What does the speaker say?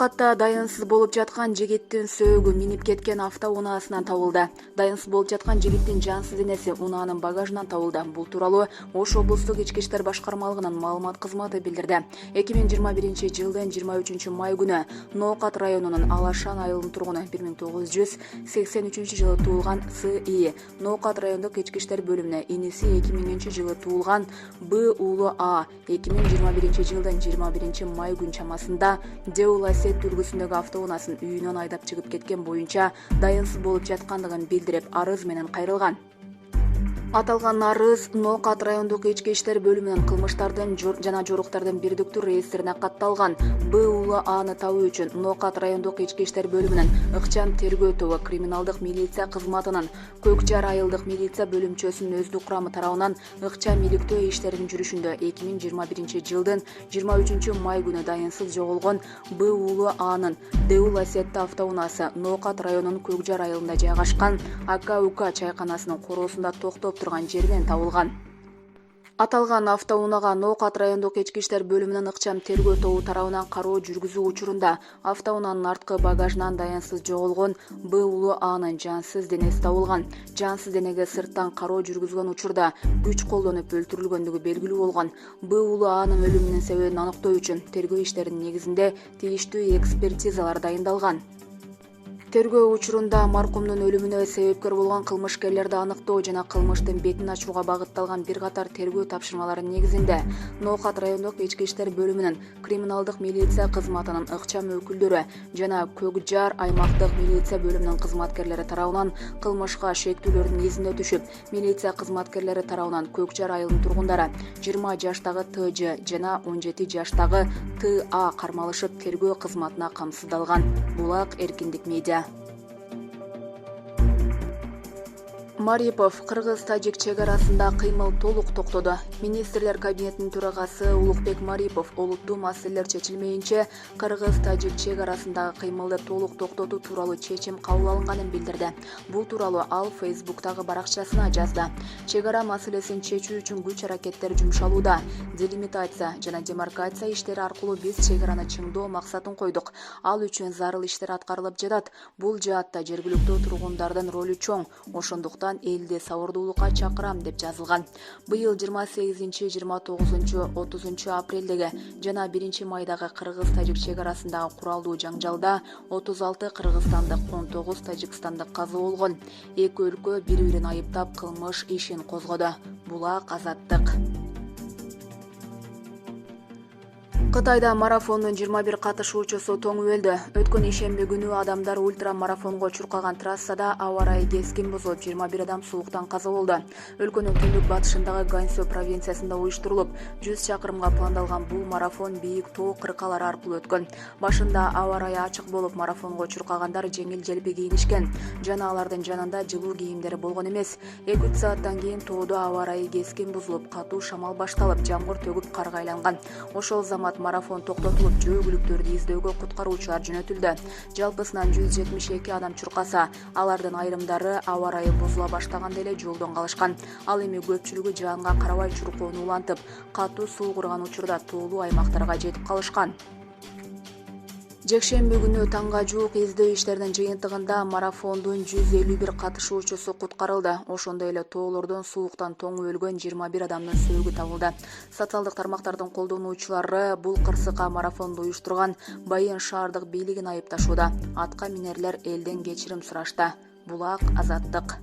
Ноокатта дайынсыз болуп жаткан жигиттин сөөгү минип кеткен автоунаасынан табылды. Дайынсыз болуп жаткан жигиттин жансыз денеси унаанын багажынан табылды. Бул тууралуу Ош облустук ички иштер башкармалыгынын маалымат кызматы билдирди. 2021-жылдын 23 май күнү Ноокат районунун Алашан айылынын тургуну 1983-жылы туулган С.И. Ноокат райондук ички иштер бөлүмүнө иниси 2000-жылы туулган Б. уулу А. 2021-жылдын 21 май күн чамасында Деул-Осет үлгүсүндөгү автоунаасын үйүнөн айдап чыгып кеткен боюнча дайынсыз болуп жаткандыгын билдирип, арыз менен кайрылган. Аталган арыз Ноокат райондук ички иштер бөлүмүнүн кылмыштардын жана жоруктардын бирдиктүү реестрине катталган. Б. уулу Аны табуу үчүн Ноокат райондук ички иштер бөлүмүнүн ыкчам тергөө тобу криминалдык милиция кызматынын Көк Жар айылдык милиция бөлүмчөсүнүн өздүк курамы тарабынан ыкчам иликтөө иштеринин жүрүшүндө 2021-жылдын 23 май күнү дайынсыз жоголгон Б. уулу Анын Деул-Осетте автоунаасы Ноокат районунун Көк Жар айылында жайгашкан АК-УК чайканасынын короосунда токтоп турган жеринен табылган. Аталган автоунаага Ноокат райондук ички иштер бөлүмүнүн ыкчам тергөө тобу тарабынан кароо жүргүзүү учурунда автоунаанын арткы багажынан дайынсыз жоголгон Б. уулу Анын жансыз денеси табылган. Жансыз денеге сырттан кароо жүргүзгөн учурда күч колдонуп өлтүрүлгөндүгү белгилүү болгон. Б. уулу Анын өлүмүнүн себебин аныктоо үчүн тергөө иштеринин негизинде тийиштүү экспертизалар дайындалган. Тергөө учурунда маркумдун өлүмүнө себепкер болгон кылмышкерлерди аныктоо жана кылмыштын бетин ачууга багытталган бир катар тергөө тапшырмаларынын негизинде Ноокат райондук ички иштер бөлүмүнүн криминалдык милиция кызматынын ыкчам өкүлдөрү жана Көк Жар аймактык милиция бөлүмүнүн кызматкерлери тарабынан кылмышка шектүүлөрдүн изине түшүп, милиция кызматкерлери тарабынан Көк Жар айылынын тургундары 20 жаштагы Т.Ж. жана 17 жаштагы Т.А. кармалышып тергөө кызматына камсыздалган. Булак Эркиндик медиа. Марипов кыргыз-тажик чек-арасында кыймыл толук токтоду. Министрлер кабинетинин төрагасы Улукбек Марипов олуттуу маселелер чечилмейинче кыргыз-тажик чек-арасындагы кыймылды толук токтотуу тууралуу чечим кабыл алынганын билдирди. Бул тууралуу ал Фейсбуктагы баракчасына жазды. Чек-ара маселесин чечүү үчүн күч-аракеттер жумшалууда. Делимитация жана демаркация иштери аркылуу биз чек-араны чыңдоо максатын койдук. Ал үчүн зарыл иштер аткарылып жатат. Бул жаатта жергиликтүү тургундардын ролу чоң. Ошондуктан элди сабырдуулукка чакырам деп жазылган. Быйыл 28-29-30 апрелдеги жана 1-майдагы кыргыз-тажик чек-арасындагы куралдуу жаңжалда 36 кыргызстандык, 19 тажикстандык каза болгон. Эки өлкө бири-бирин айыптап кылмыш ишин козгоду. Булак Азаттык. Кытайда марафондун 21 катышуучусу тоңуп өлдү. Өткөн ишемби күнү адамдар ультрамарафонго чуркаган трассада аба ырайы кескин бузулуп, 21 адам сууктан каза болду. Өлкөнүн түндүк батышындагы Ганьсё провинциясында уюштурулуп, 100 чакырымга пландалган бул марафон бийик тоо кыркалары аркылуу өткөн. Башында аба ырайы ачык болуп, марафонго чуркагандар жеңил-желпи кийинишкен жана алардын жанында жылуу кийимдери болгон эмес. 2 сааттан кийин тоодо аба ырайы кескин бузулуп, катуу шамал башталып, жамгыр төгүп карга айланган. Ошол замат марафон токтотулуп, жөөкүлүктөрдү издөөгө куткаруучулар жөнөтүлдү. Жалпысынан 172 адам чуркаса, алардын айрымдары аба ырайы бузула баштаганда эле жолдон калышкан. Ал эми көпчүлүгү жаанга карабай чуркоону улантып, катуу суу курган учурда тоолуу аймактарга жетип калышкан. Жекшемби күнү таңга жуук издөө иштеринин жыйынтыгында марафондун 151 катышуучусу куткарылды. Ошондой эле тоолордон сууктан тоңуп өлгөн 21 адамдын сөөгү табылды. Социалдык тармактардын колдонуучулары бул кырсыкка марафонду уюштурган Байын шаардык бийлигин айыпташууда. Атка минерлер элден кечирим сурашты. Булак Азаттык.